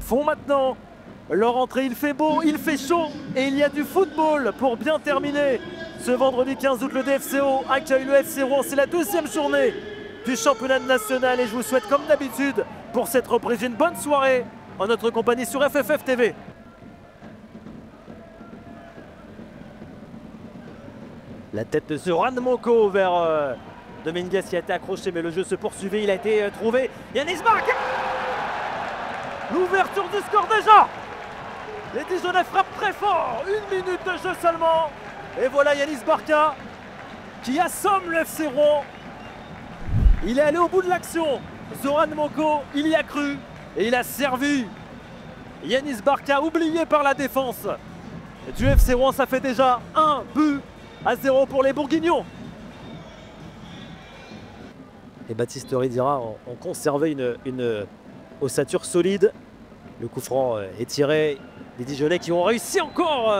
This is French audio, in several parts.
font maintenant leur entrée. Il fait beau, il fait chaud et il y a du football pour bien terminer. Ce vendredi 15 août, le DFCO accueille le FC Rouen. C'est la deuxième journée du championnat national et je vous souhaite comme d'habitude pour cette reprise une bonne soirée en notre compagnie sur FFF TV. La tête de Zoran Monko vers Dominguez qui a été accroché, mais le jeu se poursuivait. Il a été trouvé. Yanis Barca. L'ouverture du score déjà. Les Dijonais frappent très fort. 1 minute de jeu seulement. Et voilà Yanis Barca qui assomme le FC Rouen. Il est allé au bout de l'action. Zoran Monko, il y a cru. Et il a servi. Yanis Barca oublié par la défense du FC Rouen. Ça fait déjà 1-0 pour les Bourguignons. Et Baptiste Ridira ont conservé une ossature solide. Le coup franc est tiré. Les Dijonais qui ont réussi encore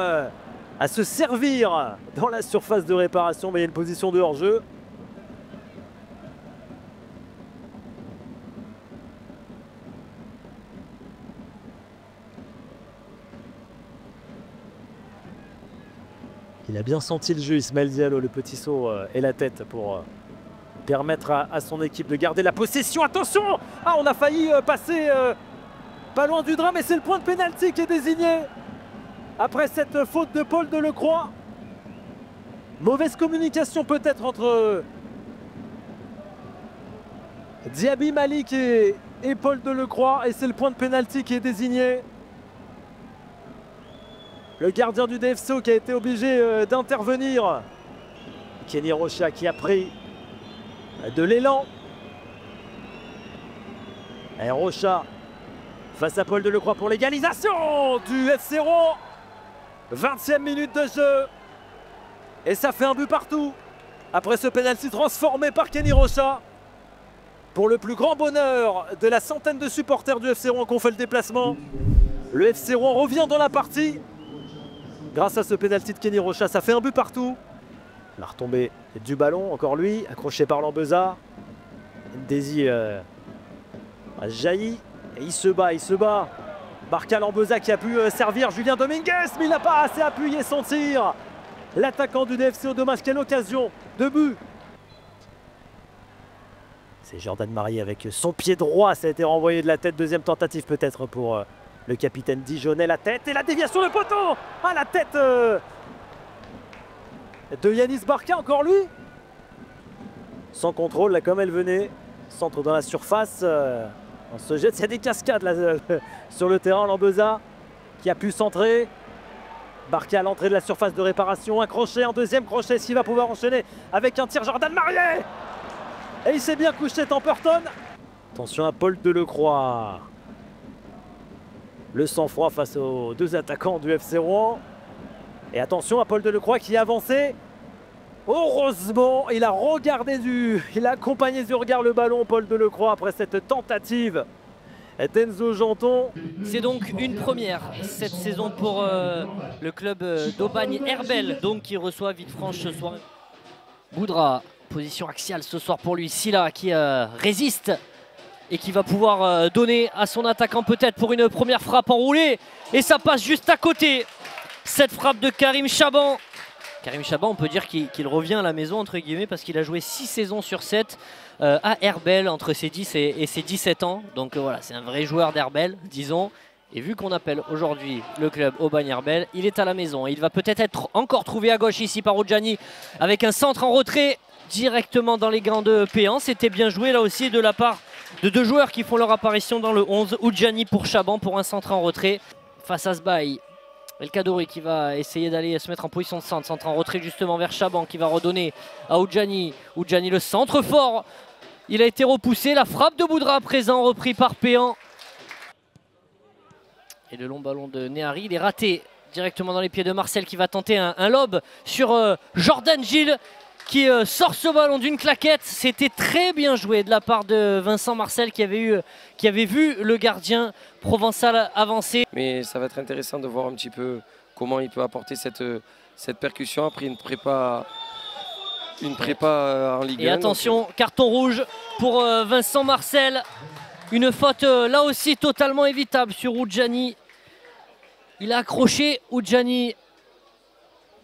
à se servir dans la surface de réparation, mais il y a une position de hors-jeu. Il a bien senti le jeu, Ismaël Diallo, le petit saut et la tête pour permettre à son équipe de garder la possession. Attention! Ah, on a failli passer pas loin du drame et c'est le point de pénalty qui est désigné après cette faute de Paul Delecroix. Mauvaise communication peut-être entre Diaby Malik et Paul Delecroix et c'est le point de pénalty qui est désigné. Le gardien du DFCO qui a été obligé d'intervenir. Kenny Rocha qui a pris de l'élan. Et Rocha face à Paul Delecroix pour l'égalisation du FC Rouen. 20e minute de jeu. Et ça fait un but partout. Après ce pénalty transformé par Kenny Rocha. Pour le plus grand bonheur de la centaine de supporters du FC Rouen qui ont fait le déplacement. Le FC Rouen revient dans la partie. Grâce à ce pénalty de Kenny Rocha, ça fait un but partout. La retombée du ballon, encore lui, accroché par Lambeza. Ndézi a jailli et il se bat. Barca Lambeza qui a pu servir Julien Dominguez, mais il n'a pas assez appuyé son tir. L'attaquant du DFCO, dommage, quelle occasion de but. C'est Jordan Marié avec son pied droit, ça a été renvoyé de la tête, deuxième tentative peut-être pour le capitaine Dijonais, la tête et la déviation de poteau. Ah, la tête de Yanis Barca, encore lui. Sans contrôle, là comme elle venait. Centre dans la surface. On se jette, il y a des cascades là sur le terrain. Lambeza qui a pu centrer. Barca à l'entrée de la surface de réparation. Un crochet, un deuxième crochet. S'il va pouvoir enchaîner avec un tir, Jordan Marié. Et il s'est bien couché, Temperton. Attention à Paul Delecroix. Le sang-froid face aux deux attaquants du FC Rouen. Et attention à Paul Delecroix qui est avancé. Heureusement, il a accompagné du regard le ballon, Paul Delecroix, après cette tentative d'Enzo Janton. C'est donc une première cette saison pour le club d'Aubagne-Herbel, donc qui reçoit Villefranche ce soir. Boudra, position axiale ce soir pour lui. Silla qui résiste et qui va pouvoir donner à son attaquant peut-être pour une première frappe enroulée. Et ça passe juste à côté. Cette frappe de Karim Chaban. Karim Chaban, on peut dire qu'il revient à la maison entre guillemets parce qu'il a joué 6 saisons sur 7 à Herbel entre ses 10 et ses 17 ans. Donc voilà, c'est un vrai joueur d'Herbel, disons. Et vu qu'on appelle aujourd'hui le club Aubagne-Herbel, il est à la maison. Il va peut-être être encore trouvé à gauche ici par Oudjani avec un centre en retrait directement dans les gants de Péan. C'était bien joué là aussi de la part de deux joueurs qui font leur apparition dans le 11. Oudjani pour Chaban pour un centre en retrait face à Sbaï. El Kaddouri qui va essayer d'aller se mettre en position de centre. Centre en retrait justement vers Chaban qui va redonner à Oudjani. Oudjani le centre fort. Il a été repoussé. La frappe de Boudra à présent repris par Péan. Et le long ballon de Néhari, il est raté directement dans les pieds de Marcel qui va tenter un lob sur Jordan Gilles qui sort ce ballon d'une claquette. C'était très bien joué de la part de Vincent Marcel qui avait vu le gardien provençal avancer. Mais ça va être intéressant de voir un petit peu comment il peut apporter cette percussion après une prépa en Ligue 1. Et attention, carton rouge pour Vincent Marcel. Une faute là aussi totalement évitable sur Oudjani. Il a accroché Oudjani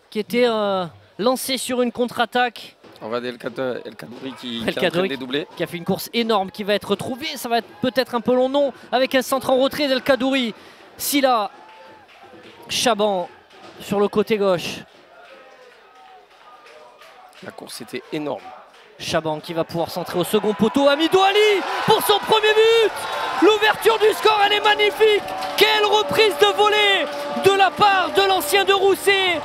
qui était lancé sur une contre-attaque. On va El Kadouri qui est en train de dédoubler. Qui a fait une course énorme, qui va être retrouvée. Ça va être peut-être un peu long, non, avec un centre en retrait d'El Kadouri. Silla, Chaban sur le côté gauche. La course était énorme. Chaban qui va pouvoir centrer au second poteau. Hamidou Ali pour son premier but. L'ouverture du score, elle est magnifique. Quelle reprise de volée de la part de l'ancien de Rousset.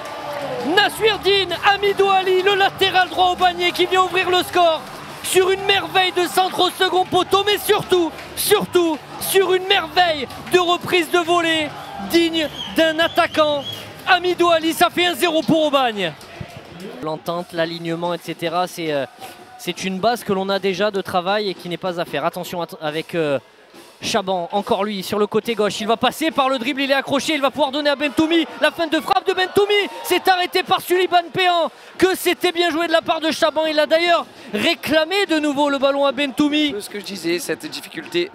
Naswirdine Hamidou Ali, le latéral droit au Bagné qui vient ouvrir le score sur une merveille de centre au second poteau, mais surtout sur une merveille de reprise de volée digne d'un attaquant. Hamidou Ali, ça fait 1-0 pour Aubagne. L'entente, l'alignement, etc. C'est une base que l'on a déjà de travail et qui n'est pas à faire. Attention avec Chaban, encore lui sur le côté gauche. Il va passer par le dribble, il est accroché, il va pouvoir donner à Bentoumi. La fin de frappe de Bentoumi, c'est arrêté par Suliban Péan. Que c'était bien joué de la part de Chaban. Il a d'ailleurs réclamé de nouveau le ballon à Bentoumi. Ce que je disais, cette difficulté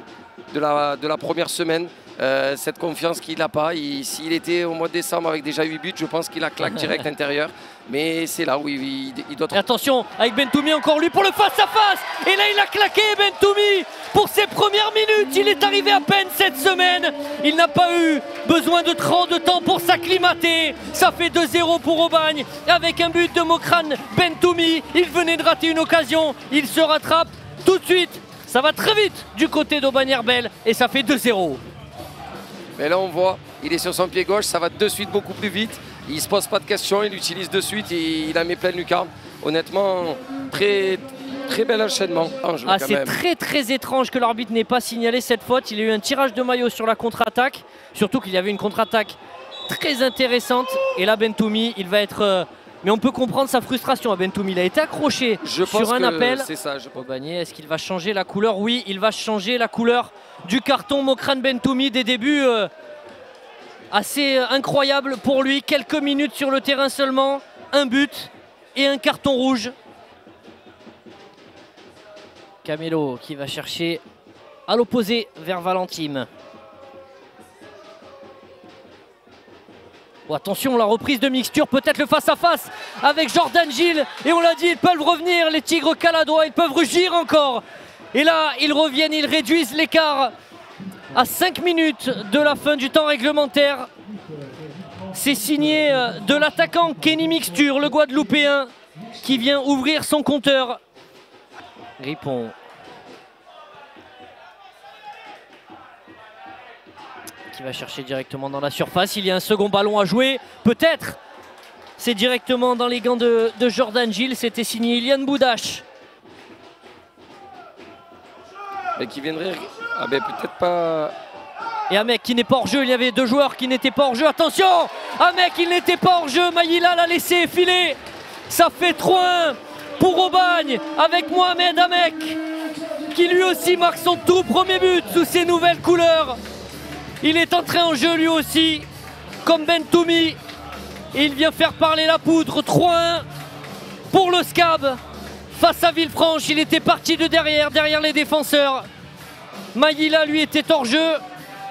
de la première semaine, cette confiance qu'il n'a pas. S'il était au mois de décembre avec déjà 8 buts, je pense qu'il a claque direct intérieur. Mais c'est là où il doit... Et attention avec Bentoumi, encore lui pour le face-à-face. Et là il a claqué Bentoumi pour ses premières minutes. Il est arrivé à peine cette semaine. Il n'a pas eu besoin de trop de temps pour s'acclimater. Ça fait 2-0 pour Aubagne avec un but de Mokran Bentoumi. Il venait de rater une occasion. Il se rattrape tout de suite. Ça va très vite du côté d'Aubagne Herbel et ça fait 2-0. Mais là on voit, il est sur son pied gauche, ça va de suite beaucoup plus vite. Il ne se pose pas de questions, il l'utilise de suite et il a mis plein lucarne. Honnêtement, très bel enchaînement. C'est très étrange que l'arbitre n'ait pas signalé cette faute. Il y a eu un tirage de maillot sur la contre-attaque. Surtout qu'il y avait une contre-attaque très intéressante. Et là Bentoumi, il va être... Mais on peut comprendre sa frustration à Bentoumi. Il a été accroché sur un appel. C'est ça, Aubagne, est-ce qu'il va changer la couleur? Oui, il va changer la couleur du carton. Mokran Bentoumi, des débuts assez incroyables pour lui. Quelques minutes sur le terrain seulement. Un but et un carton rouge. Camelo qui va chercher à l'opposé vers Valentine. Oh, attention, la reprise de mixture, peut-être le face-à-face avec Jordan Gilles. Et on l'a dit, ils peuvent revenir, les Tigres caladois, ils peuvent rugir encore. Et là, ils reviennent, ils réduisent l'écart à 5 minutes de la fin du temps réglementaire. C'est signé de l'attaquant Kenny Mixture, le Guadeloupéen, qui vient ouvrir son compteur. Ripon. Qui va chercher directement dans la surface. Il y a un second ballon à jouer. Peut-être. C'est directement dans les gants de Jordan Gilles. C'était signé Ilian Boudache. Et qui viendrait... Ah ben peut-être pas... Et un mec qui n'est pas hors jeu. Il y avait deux joueurs qui n'étaient pas hors jeu. Attention, un mec il n'était pas hors jeu. Maïla l'a laissé filer. Ça fait 3-1 pour Aubagne avec Mohamed Amek qui lui aussi marque son tout premier but sous ses nouvelles couleurs. Il est entré en jeu lui aussi, comme Bentoumi. Et il vient faire parler la poudre. 3-1 pour le SCAB face à Villefranche. Il était parti de derrière les défenseurs. Maïla lui était hors jeu,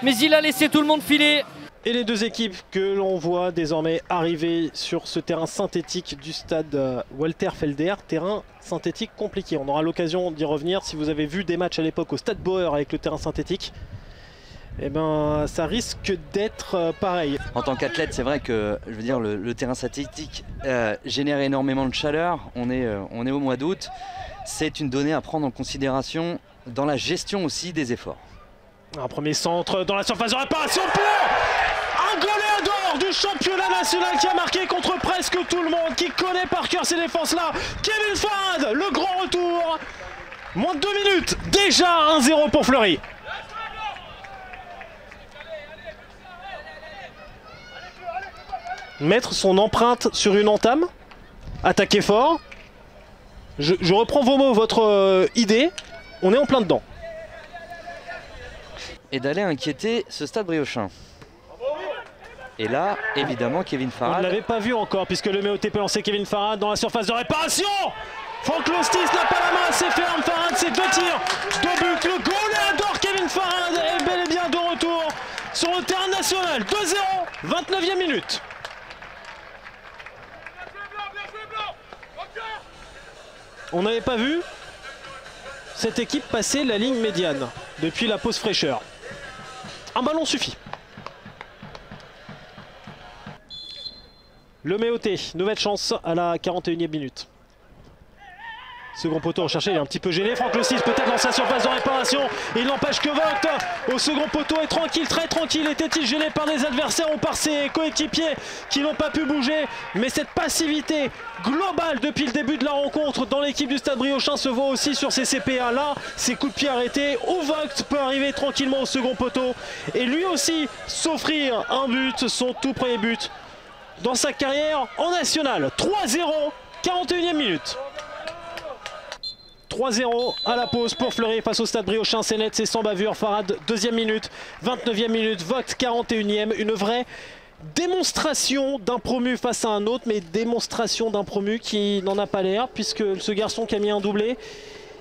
mais il a laissé tout le monde filer. Et les deux équipes que l'on voit désormais arriver sur ce terrain synthétique du stade Walter Felder, terrain synthétique compliqué. On aura l'occasion d'y revenir. Si vous avez vu des matchs à l'époque au stade Bauer avec le terrain synthétique, eh ben, ça risque d'être pareil. En tant qu'athlète, c'est vrai que je veux dire, le terrain synthétique génère énormément de chaleur. On est au mois d'août. C'est une donnée à prendre en considération dans la gestion aussi des efforts. Un premier centre dans la surface de réparation pour un goléador du championnat national qui a marqué contre presque tout le monde, qui connaît par cœur ces défenses-là. Kevin Farad, le grand retour. Moins de 2 minutes, déjà 1-0 pour Fleury. Mettre son empreinte sur une entame, attaquer fort. Je reprends vos mots, votre idée. On est en plein dedans. Et d'aller inquiéter ce stade briochin. Et là, évidemment, Kevin Farad. On ne l'avait pas vu encore, puisque le MOT peut lancer Kevin Farad dans la surface de réparation. Franck Lostis n'a pas la main assez ferme. Farad, c'est 2 tirs, 2 buts. Le goléador Kevin 29e minute. On n'avait pas vu cette équipe passer la ligne médiane depuis la pause fraîcheur. Un ballon suffit. Le Méoté, nouvelle chance à la 41e minute. Second poteau recherché, il est un petit peu gêné. Franck Le 6 peut-être dans sa surface de réparation. Il n'empêche que Vogt au second poteau est tranquille, très tranquille. Était-il gêné par des adversaires ou par ses coéquipiers qui n'ont pas pu bouger? Mais cette passivité globale depuis le début de la rencontre dans l'équipe du Stade Briochin se voit aussi sur ces CPA là. Ces coups de pied arrêtés où Vogt peut arriver tranquillement au second poteau et lui aussi s'offrir un but, son tout premier but dans sa carrière en national. 3-0, 41e minute. 3-0 à la pause pour Fleury face au Stade Briochin. C'est net, c'est sans bavure. Farad, 2e minute, 29e minute, Vogt, 41e. Une vraie démonstration d'un promu face à un autre, mais démonstration d'un promu qui n'en a pas l'air, puisque ce garçon qui a mis un doublé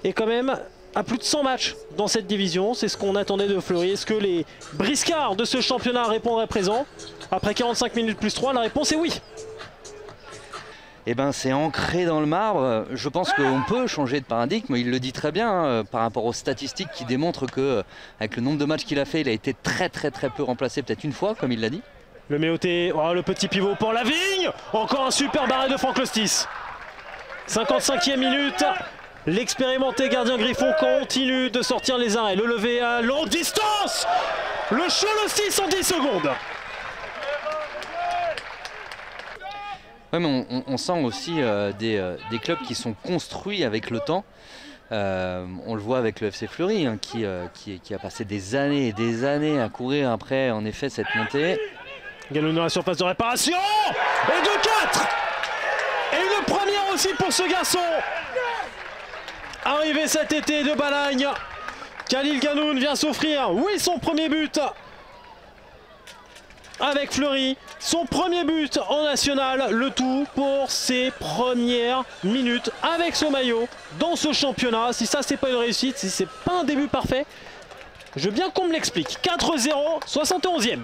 est quand même à plus de 100 matchs dans cette division. C'est ce qu'on attendait de Fleury. Est-ce que les briscards de ce championnat répondraient présent? Après 45 minutes plus 3, la réponse est oui. Eh ben, c'est ancré dans le marbre. Je pense qu'on peut changer de paradigme. Il le dit très bien par rapport aux statistiques qui démontrent que, avec le nombre de matchs qu'il a fait, il a été très peu remplacé, peut-être une fois, comme il l'a dit. Le Méoté, oh, le petit pivot pour Lavigne. Encore un super arrêt de Franck Le 6. 55e minute. L'expérimenté gardien Griffon continue de sortir les arrêts. Le lever à longue distance. Le show Le 6 en 10 secondes. Ouais, mais on sent aussi des clubs qui sont construits avec le temps. On le voit avec le FC Fleury hein, qui a passé des années et des années à courir après en effet cette montée. Galloune dans la surface de réparation et 2-4. Et une première aussi pour ce garçon. Arrivé cet été de Balagne. Khalil Ganoun vient s'offrir, oui, son premier but avec Fleury, son premier but en national, le tout pour ses premières minutes avec ce maillot dans ce championnat. Si ça c'est pas une réussite, si c'est pas un début parfait, je veux bien qu'on me l'explique. 4-0, 71e.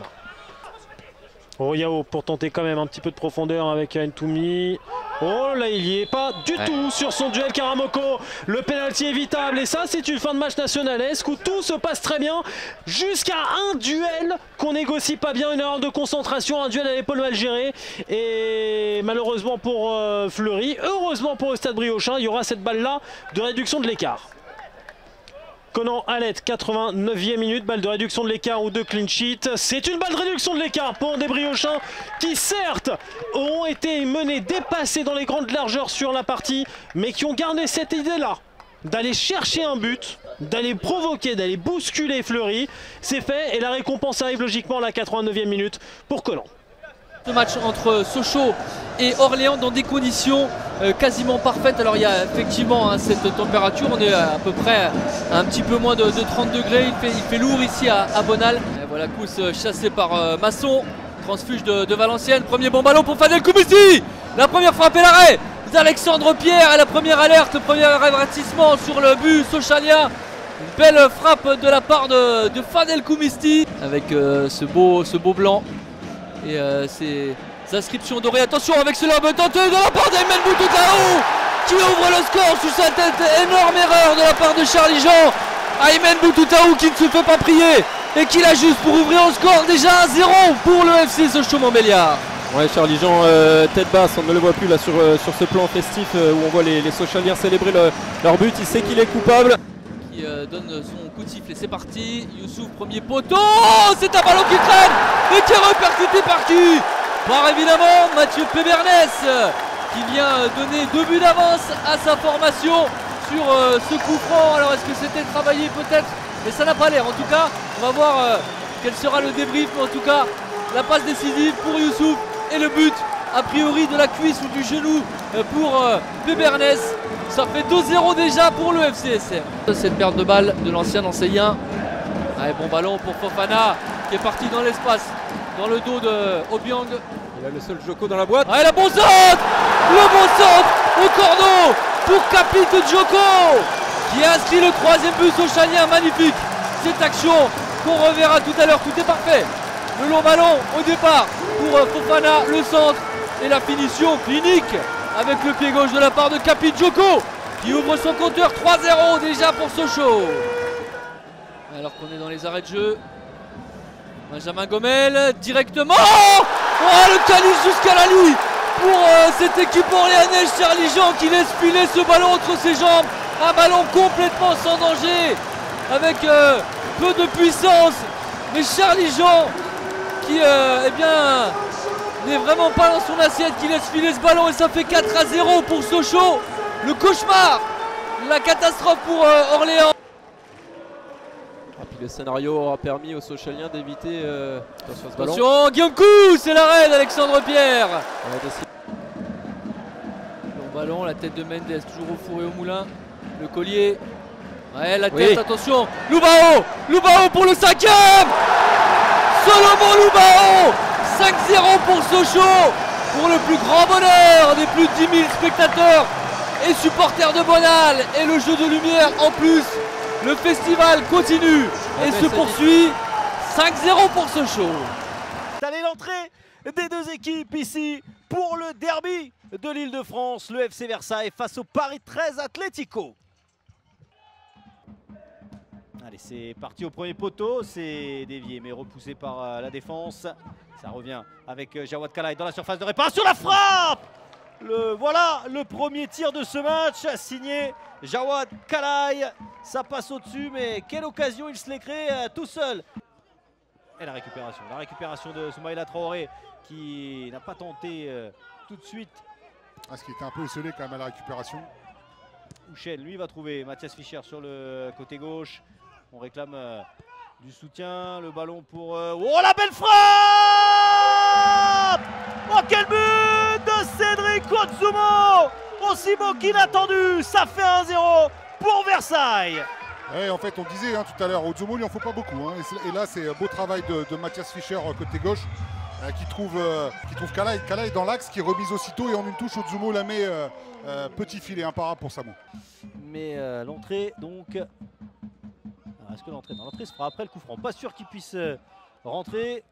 Oh, Yao pour tenter quand même un petit peu de profondeur avec Ntoumi. Oh là, il n'y est pas du tout sur son duel Karamoko. Le pénalty évitable et ça c'est une fin de match nationalesque où tout se passe très bien jusqu'à un duel qu'on négocie pas bien, une erreur de concentration, un duel à l'épaule mal géré. Et malheureusement pour Fleury, heureusement pour le Stade Briochin, il y aura cette balle là de réduction de l'écart. Conan Alette, 89e minute, balle de réduction de l'écart ou de clean sheet. C'est une balle de réduction de l'écart pour des Briochins qui certes ont été menés, dépassés dans les grandes largeurs sur la partie, mais qui ont gardé cette idée-là d'aller chercher un but, d'aller provoquer, d'aller bousculer Fleury. C'est fait et la récompense arrive logiquement à la 89e minute pour Conan. Ce match entre Sochaux et Orléans dans des conditions quasiment parfaites. Alors il y a effectivement hein, cette température, on est à peu près à un petit peu moins de 30 degrés, il fait lourd ici à Bonal. Et voilà Kous chassé par Masson, transfuge de Valenciennes, premier bon ballon pour Fadel Koumissi. La première frappe et l'arrêt d'Alexandre Pierre et la première alerte, le premier avertissement sur le but sochalien. Une belle frappe de la part de Fadel Koumissi avec ce beau blanc. Et ces inscriptions dorées, attention avec ce lob tenté de la part d'Aymen Boutoutaou qui ouvre le score sous sa tête, énorme erreur de la part de Charlie Jean. Aymen Boutoutaou qui ne se fait pas prier et qui l'ajuste pour ouvrir le score, déjà 1-0 pour le FC Sochaux-Montbéliard. Ouais, Charlie Jean tête basse, on ne le voit plus là sur ce plan festif où on voit les Sochaliens célébrer leur but, il sait qu'il est coupable. Qui donne son coup de sifflet, c'est parti, Youssouf premier poteau, c'est un ballon qui traîne et qui est repercuté par qui? Par évidemment Mathieu Pébernès qui vient donner 2 buts d'avance à sa formation sur ce coup franc. Alors est-ce que c'était travaillé peut-être, mais ça n'a pas l'air. En tout cas on va voir quel sera le débrief, mais en tout cas la passe décisive pour Youssouf et le but a priori de la cuisse ou du genou pour Pébernès. Ça fait 2-0 déjà pour le FCSM. Cette perte de balle de l'ancien Nancéien. Allez, bon ballon pour Fofana qui est parti dans l'espace, dans le dos de Obiang. Il a le seul Joko dans la boîte. Allez, le bon centre au cordeau pour Capite Joko qui a inscrit le 3e but sochalien. Magnifique cette action qu'on reverra tout à l'heure, tout est parfait. Le long ballon au départ pour Fofana, le centre et la finition clinique avec le pied gauche de la part de Capijoko qui ouvre son compteur. 3-0 déjà pour Sochaux. Alors qu'on est dans les arrêts de jeu, Benjamin Gomel directement. Oh, le calice jusqu'à la ligne pour cette équipe orléanaise. Charlie Jean qui laisse filer ce ballon entre ses jambes. Un ballon complètement sans danger avec peu de puissance. Mais Charlie Jean qui eh bien n'est vraiment pas dans son assiette, qui laisse filer ce ballon et ça fait 4-0 pour Sochaux. Le cauchemar, la catastrophe pour Orléans. Et puis le scénario aura permis aux Sochaliens d'éviter attention à ce ballon. Attention, Guillaume Coup, c'est l'arrêt d'Alexandre Pierre. Long ballon, la tête de Mendes toujours au four et au moulin. Le collier, ouais, la tête, attention. Loubao pour le 5e. Solomon Loubao, 5-0 pour Sochaux, pour le plus grand bonheur des plus de 10 000 spectateurs et supporters de Bonal. Et le jeu de lumière en plus. Le festival continue et se poursuit. 5-0 pour Sochaux. Allez, l'entrée des deux équipes ici pour le derby de l'Île-de-France, le FC Versailles face au Paris 13 Atlético. Allez, c'est parti au premier poteau, c'est dévié mais repoussé par la défense. Ça revient avec Jawad Kalaï dans la surface de réparation, la frappe. Voilà le premier tir de ce match signé Jawad Kalaï. Ça passe au-dessus, mais quelle occasion il se l'est créé tout seul. Et la récupération de Soumaïla Traoré qui n'a pas tenté tout de suite. Ce qui était un peu isolé quand même à la récupération. Houchen, lui, va trouver Mathias Fischer sur le côté gauche. On réclame du soutien. Le ballon pour... oh, la belle frappe! Oh, quel but de Cédric Ozzumo! Aussi beau qu'inattendu. Ça fait 1-0 pour Versailles. Ouais, en fait, on disait tout à l'heure, Ozzumo, il en faut pas beaucoup. Et là, c'est un beau travail de Mathias Fischer côté gauche qui trouve Kalaï. Kalaï dans l'axe, qui remise aussitôt et en une touche, Ozzumo la met petit filet imparable pour Samo. Mais l'entrée, donc... Est-ce que l'entrée se fera après le coup franc? Pas sûr qu'il puisse rentrer.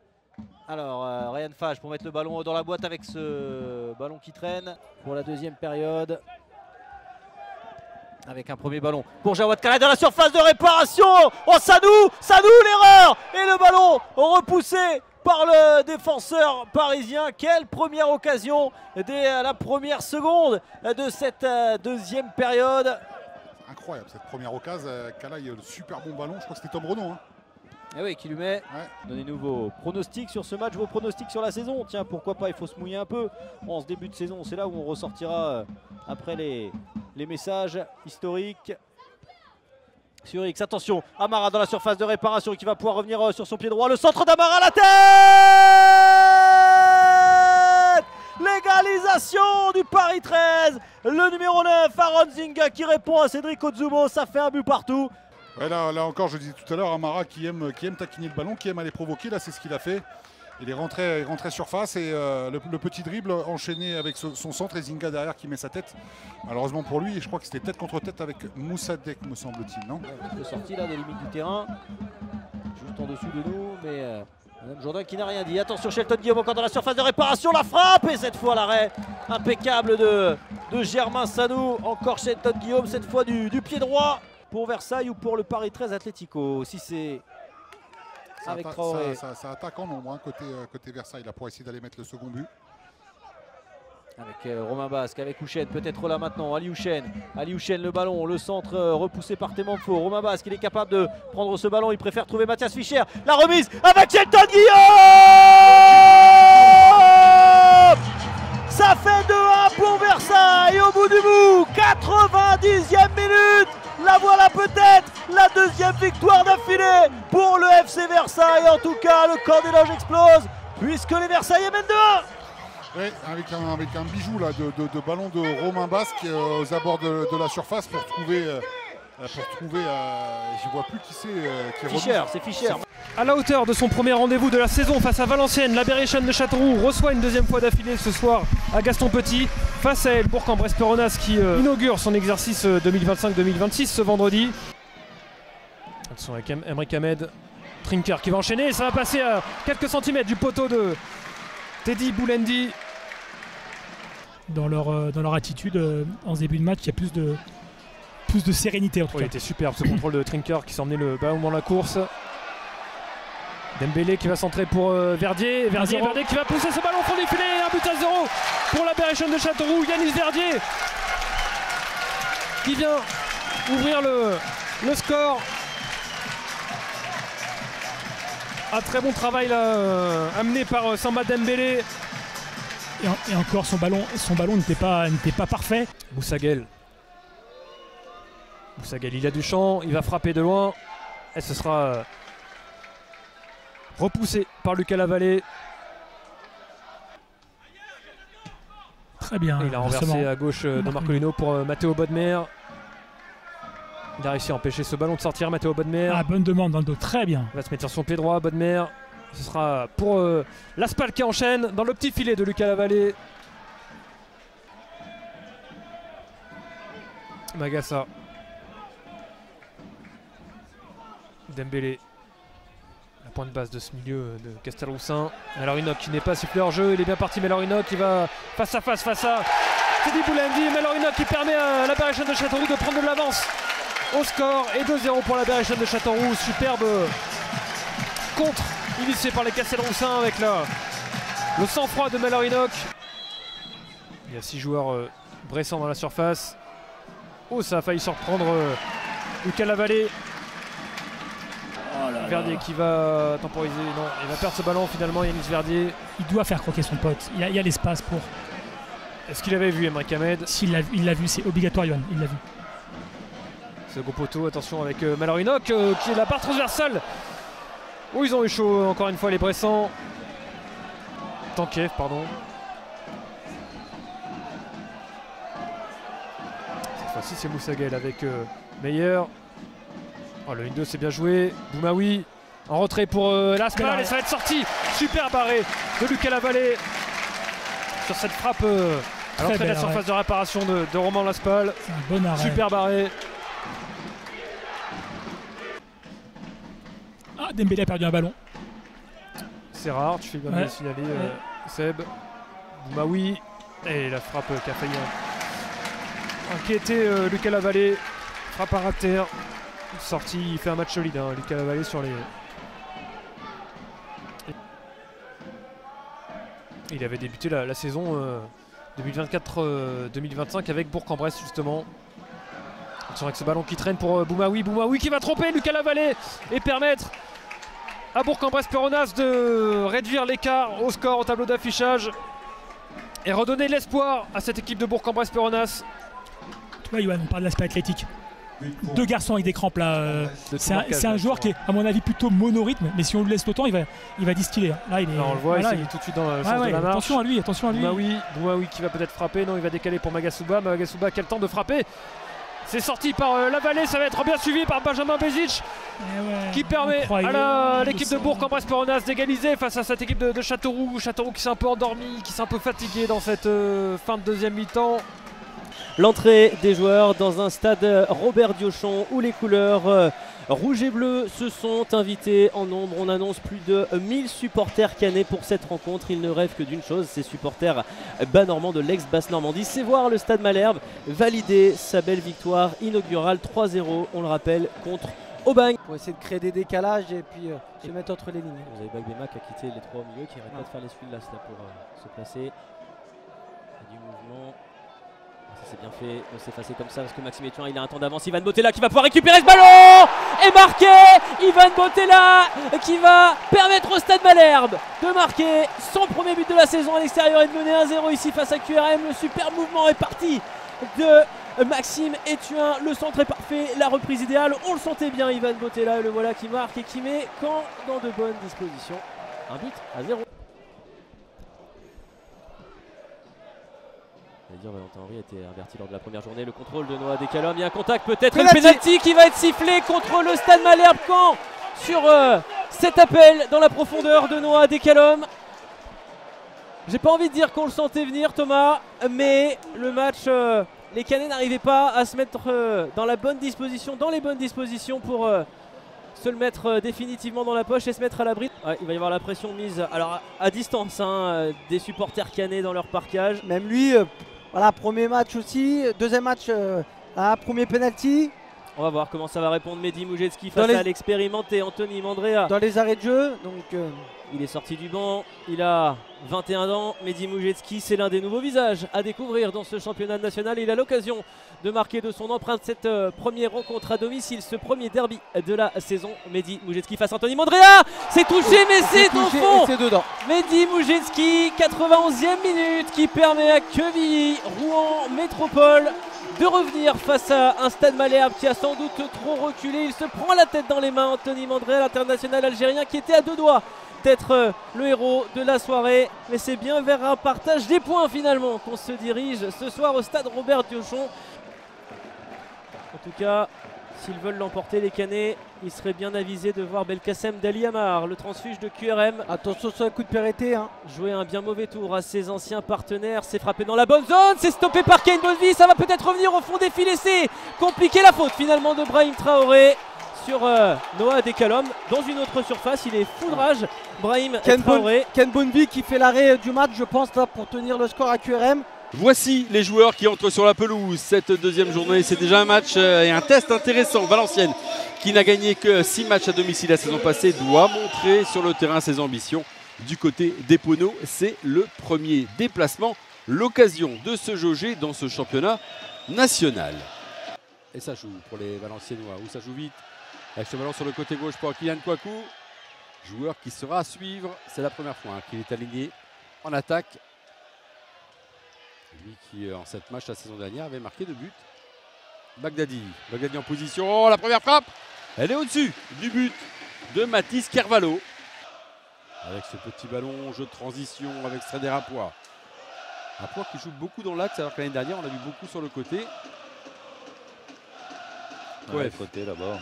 Alors, Ryan Fage pour mettre le ballon dans la boîte avec ce ballon qui traîne pour la deuxième période. Avec un premier ballon pour Jawad Kalaï dans la surface de réparation. Oh, Sadou l'erreur. Et le ballon repoussé par le défenseur parisien. Quelle première occasion dès la première seconde de cette deuxième période. Incroyable cette première occasion. Kalaï, le super bon ballon. Je crois que c'était Tom Renaud. Et oui, qui lui met. Ouais. Donnez-nous vos pronostics sur ce match, vos pronostics sur la saison. Tiens, pourquoi pas, il faut se mouiller un peu en ce début de saison. C'est là où on ressortira après les messages historiques. Sur X, attention, Amara dans la surface de réparation qui va pouvoir revenir sur son pied droit. Le centre d'Amara, la tête! L'égalisation du Paris 13. Le numéro 9, Aaron Zinga qui répond à Cédric Ozzumo. Ça fait un but partout. Ouais, là encore, je disais tout à l'heure, Amara qui aime taquiner le ballon, qui aime aller provoquer. Là, c'est ce qu'il a fait. Il est rentré surface et le petit dribble enchaîné avec son centre et Zinga derrière qui met sa tête. Malheureusement pour lui, je crois que c'était tête contre tête avec Moussadek, me semble-t-il, non? Un peu sorti là des limites du terrain, juste en dessous de nous, mais Madame Jourdain qui n'a rien dit. Attention, Shelton Guillaume encore dans la surface de réparation, la frappe et cette fois l'arrêt impeccable de Germain Sadou. Encore Shelton Guillaume, cette fois du pied droit pour Versailles ou pour le Paris 13 Atlético. Si c'est avec Traoré. Ça attaque en nombre côté Versailles là, pour essayer d'aller mettre le second but. Avec Romain Basque, avec Houchen, peut-être là maintenant, Ali Houchen, le ballon, le centre repoussé par Témanfo. Romain Basque, il est capable de prendre ce ballon, il préfère trouver Mathias Fischer. La remise avec Shelton Guillaume. Ça fait 2-1 pour Versailles au bout du bout, 90e minute. La voilà peut-être la deuxième victoire d'affilée pour le FC Versailles. En tout cas, le camp des loges explose puisque les Versaillais mènent 2-1. Oui, avec un bijou là, de ballon de Romain Basque aux abords de la surface pour trouver je vois plus qui c'est qui Fischer, c'est Fischer. À la hauteur de son premier rendez-vous de la saison face à Valenciennes, la Berrichonne de Châteauroux reçoit une deuxième fois d'affilée ce soir à Gaston Petit face à El Bourg-en-Bresse-Peronas qui inaugure son exercice 2025-2026 ce vendredi. Attention avec Emric Ahmed, Trinker qui va enchaîner, ça va passer à quelques centimètres du poteau Teddy Boulendi. Dans leur attitude en ce début de match, il y a plus de sérénité en tout cas. Il était superbe ce contrôle de Trinker qui s'est emmené le ballon dans la course. Dembélé qui va centrer pour Verdier. Verdier qui va pousser ce ballon au fond du filet. 1 but à 0 pour l'Aberration de Châteauroux. Yanis Verdier qui vient ouvrir le score. Un très bon travail là, amené par Samba Dembélé. Et encore son ballon n'était pas parfait. Boussagel, il a du champ, il va frapper de loin. Et ce sera repoussé par Lucas Lavallée. Très bien. Et il a renversé à gauche de Marcolino pour Matteo Bodmer. Il a réussi à empêcher ce ballon de sortir, Matteo Bodmer. Ah, bonne demande dans le dos, très bien. Il va se mettre sur son pied droit, Bodmer. Ce sera pour l'Aspal qui enchaîne dans le petit filet de Lucas Lavallée. Magassa. Dembélé. La pointe basse de ce milieu de Castelroussin. Malorinoc qui n'est pas sifflé hors jeu. Il est bien parti, Malorinoc qui va face à Teddy Boulendi. Malorinoc qui permet à l'Aberration de Châteauroux de prendre de l'avance au score. Et 2-0 pour l'Aberration de Châteauroux. Superbe contre initié par les Castelroussins avec le sang-froid de Malorinoc. Il y a 6 joueurs bressants dans la surface. Oh, ça a failli surprendre Lucas Lavallée. Verdier qui va temporiser. Non, il va perdre ce ballon finalement. Yanis Verdier. Il doit faire croquer son pote. Il y a l'espace pour. Est-ce qu'il avait vu Emre Hamed? Il l'a vu, c'est obligatoire, Yohan. Il l'a vu. Second poteau, attention avec Malorinoc qui est la barre transversale. Oh, ils ont eu chaud encore une fois les Bressans. Tankiev, pardon. Cette fois-ci c'est Moussagel avec Meyer. Oh, le 1-2 c'est bien joué. Boumaoui en retrait pour l'Aspal et ça va être sorti. Super barré de Lucas Lavallée sur cette frappe à l'entrée de la surface de réparation de Romain L'Aspal. C'est un bon arrêt. Super barré. Ah, Dembélé a perdu un ballon. C'est rare, tu fais bien de signaler Seb. Boumaoui. Et la frappe qui a failli inquiéter Lucas Lavallée. Frappe à ras de terre. Sorti, il fait un match solide, hein, Lucas Lavallée sur les. Il avait débuté la saison 2024-2025 avec Bourg-en-Bresse justement. Attention avec ce ballon qui traîne pour Boumaoui. Boumaoui qui va tromper Lucas Lavallée et permettre à Bourg-en-Bresse-Peronnas de réduire l'écart au score au tableau d'affichage et redonner de l'espoir à cette équipe de Bourg-en-Bresse-Peronnas. Toi, Yohan, on parle de l'aspect athlétique. 2 garçons avec des crampes là. C'est un joueur qui est, à mon avis, plutôt monorythme, mais si on lui laisse le temps, il va distiller. Là, il est, on le voit, voilà, il s'est mis tout de suite dans le sens de la marche. Attention à lui, attention à lui. Boumaoui qui va peut-être frapper. Non, il va décaler pour Magasuba. Magasuba qui a le temps de frapper. C'est sorti par Lavallée, ça va être bien suivi par Benjamin Bezic qui permet à l'équipe de Bourg-en-Bresse-Peronnas d'égaliser face à cette équipe de Châteauroux. Châteauroux qui s'est un peu endormi, qui s'est un peu fatigué dans cette fin de deuxième mi-temps. L'entrée des joueurs dans un stade Robert Diochon où les couleurs rouge et bleu se sont invités en nombre. On annonce plus de 1000 supporters cannés pour cette rencontre. Ils ne rêvent que d'une chose, ces supporters bas-normands de l'ex-Basse-Normandie, c'est voir le stade Malherbe valider sa belle victoire inaugurale 3-0, on le rappelle, contre Aubagne. Pour essayer de créer des décalages et puis se mettre entre les lignes. Vous avez Bagbema qui a quitté les 3 au milieu, qui n'arrête pas de faire les suites là pour se placer. Il y a du mouvement. Ça c'est bien fait de s'effacer comme ça parce que Maxime Etuin il a un temps d'avance. Ivan Bottella qui va pouvoir récupérer ce ballon et marquer. Ivan Bottella qui va permettre au Stade Malherbe de marquer son premier but de la saison à l'extérieur et de mener 1-0 ici face à QRM. Le super mouvement est parti de Maxime Etuin. Le centre est parfait, la reprise idéale. On le sentait bien Ivan Bottella et le voilà qui marque et qui met Caen dans de bonnes dispositions. Un but à 0. Valentin Henry a été averti lors de la première journée. Le contrôle de Noah Descalom. Il y a un contact peut-être. Le penalty qui va être sifflé contre le Stade Malherbe Caen sur cet appel dans la profondeur de Noah Descalom. J'ai pas envie de dire qu'on le sentait venir Thomas, mais le match, les Canets n'arrivaient pas à se mettre dans la bonne disposition, dans les bonnes dispositions pour se le mettre définitivement dans la poche et se mettre à l'abri. Ouais, il va y avoir la pression mise alors à distance des supporters canets dans leur parquage. Même lui, voilà, premier match aussi, deuxième match, premier penalty. On va voir comment ça va répondre Mehdi Moujetski face à l'expérimenté Anthony Mandrea. Dans les arrêts de jeu, donc il est sorti du banc, il a 21 ans. Mehdi Moujetski, c'est l'un des nouveaux visages à découvrir dans ce championnat national. Il a l'occasion de marquer de son empreinte cette première rencontre à domicile, ce premier derby de la saison. Mehdi Moujetski face à Anthony Mandrea. C'est touché, mais c'est au fond. C'est dedans. Mehdi Moujetski, 91e minute, qui permet à Quevilly, Rouen Métropole, de revenir face à un Stade Malherbe qui a sans doute trop reculé. Il se prend la tête dans les mains, Anthony Mandrea, l'international algérien qui était à deux doigts d'être le héros de la soirée. Mais c'est bien vers un partage des points finalement qu'on se dirige ce soir au Stade Robert Diochon. En tout cas, s'ils veulent l'emporter les Canets, il serait bien avisé de voir Belkacem Dali Amar, le transfuge de QRM. Attention sur le coup de Perreté. Jouer un bien mauvais tour à ses anciens partenaires. C'est frappé dans la bonne zone. C'est stoppé par Kane Bonvi. Ça va peut-être revenir au fond des filets. C'est compliqué, la faute finalement de Brahim Traoré sur Noah Dekalom. Dans une autre surface, il est foudrage. Brahim Traoré. Ken Bonvi qui fait l'arrêt du match, je pense, là, pour tenir le score à QRM. Voici les joueurs qui entrent sur la pelouse. Cette deuxième journée, c'est déjà un match et un test intéressant. Valenciennes, qui n'a gagné que 6 matchs à domicile la saison passée, doit montrer sur le terrain ses ambitions. Du côté des Poneaux, c'est le premier déplacement, l'occasion de se jauger dans ce championnat national. Et ça joue pour les Valenciennois, où ça joue vite. Avec ce ballon sur le côté gauche pour Kylian Kouakou. Joueur qui sera à suivre. C'est la première fois qu'il est aligné en attaque. Lui qui, en 7 matchs la saison dernière, avait marqué 2 buts. Bagdadi en position. Oh, la première frappe, elle est au-dessus du but de Mathis Carvalho. Avec ce petit ballon, jeu de transition avec Sreder Apoua. Apoua qui joue beaucoup dans l'axe, alors que l'année dernière, on l'a vu beaucoup sur le côté. Ouais, côté là-bas.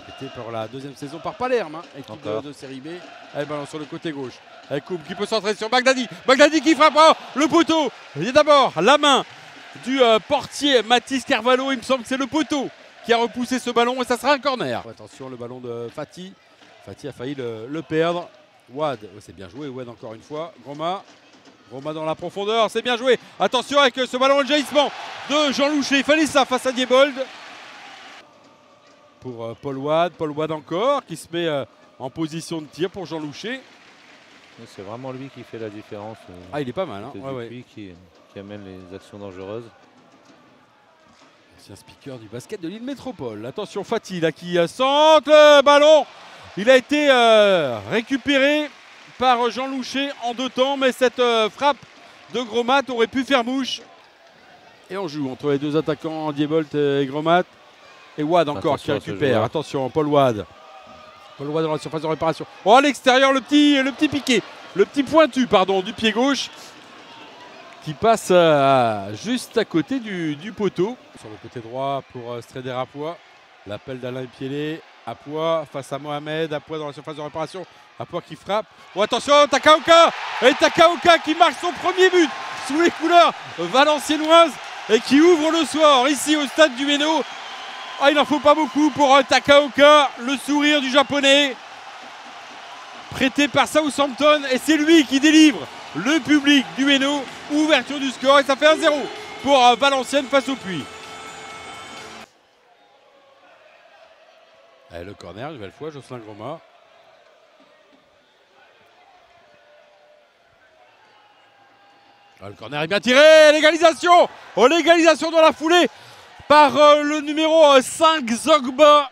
Été pour la deuxième saison par Palerme, équipe de série B. Elle balance sur le côté gauche. Elle coupe, qui peut centrer sur Bagdadi. Bagdadi qui frappe le poteau. Il y a d'abord la main du portier Mathis Carvalho. Il me semble que c'est le poteau qui a repoussé ce ballon et ça sera un corner. Attention, le ballon de Fati. Fati a failli le perdre. Wad, c'est bien joué. Wad encore une fois. Groma dans la profondeur, c'est bien joué. Attention avec ce ballon de jaillissement de Jean Louché. Il fallait ça face à Diebold. Pour Paul Wad encore qui se met en position de tir pour Jean Louché. C'est vraiment lui qui fait la différence. Ah, il est pas mal. Hein. C'est lui qui amène les actions dangereuses. Ancien speaker du basket de Lille Métropole. Attention, Fati là qui centre le ballon. Il a été récupéré par Jean Louché en 2 temps, mais cette frappe de Gromat aurait pu faire mouche. Et on joue entre les deux attaquants, Diebold et Gromat. Et Wad encore qui récupère. Attention, Paul Wad. Paul Wad dans la surface de réparation. Oh, à l'extérieur, le petit piqué. Le petit pointu, pardon, du pied gauche. Qui passe juste à côté du poteau. Sur le côté droit pour Sreder Apoua. L'appel d'Alain Pielé. Apoua face à Mohamed. Apoua dans la surface de réparation. Apoua qui frappe. Oh, attention, Takaoka. Et Takaoka qui marque son premier but sous les couleurs valenciennoises. Et qui ouvre le soir ici au stade du Hainaut. Ah, il n'en faut pas beaucoup pour Takaoka, le sourire du japonais, prêté par Southampton, et c'est lui qui délivre le public du Hainaut, ouverture du score, et ça fait 1-0 pour Valenciennes face au Puy. Allez, le corner, une nouvelle fois, Jocelyn Groma. Ah, le corner est bien tiré, l'égalisation. Oh, l'égalisation dans la foulée par le numéro 5 Zogba,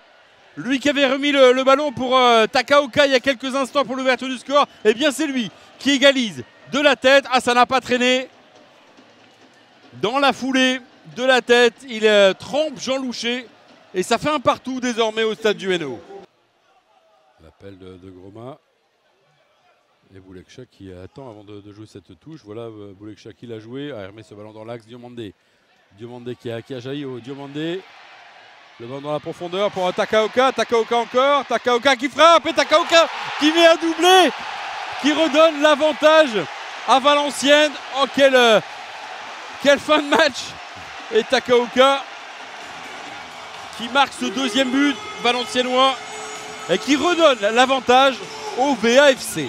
lui qui avait remis le ballon pour Takaoka il y a quelques instants pour l'ouverture du score. Et bien c'est lui qui égalise de la tête. Ah, ça n'a pas traîné. Dans la foulée de la tête, il trempe Jean Louché et ça fait un partout désormais au stade du Hainaut. L'appel de Groma. Et Boulekcha qui attend avant de jouer cette touche. Voilà, Boulekcha qui l'a joué, a remis ce ballon dans l'axe. Diomandé qui a jailli au Diomandé. Le ballon dans la profondeur pour Takaoka. Takaoka encore. Takaoka qui frappe et Takaoka qui met un doublé. Qui redonne l'avantage à Valenciennes. Oh, quelle fin de match. Et Takaoka qui marque ce deuxième but valenciennois et qui redonne l'avantage au VAFC.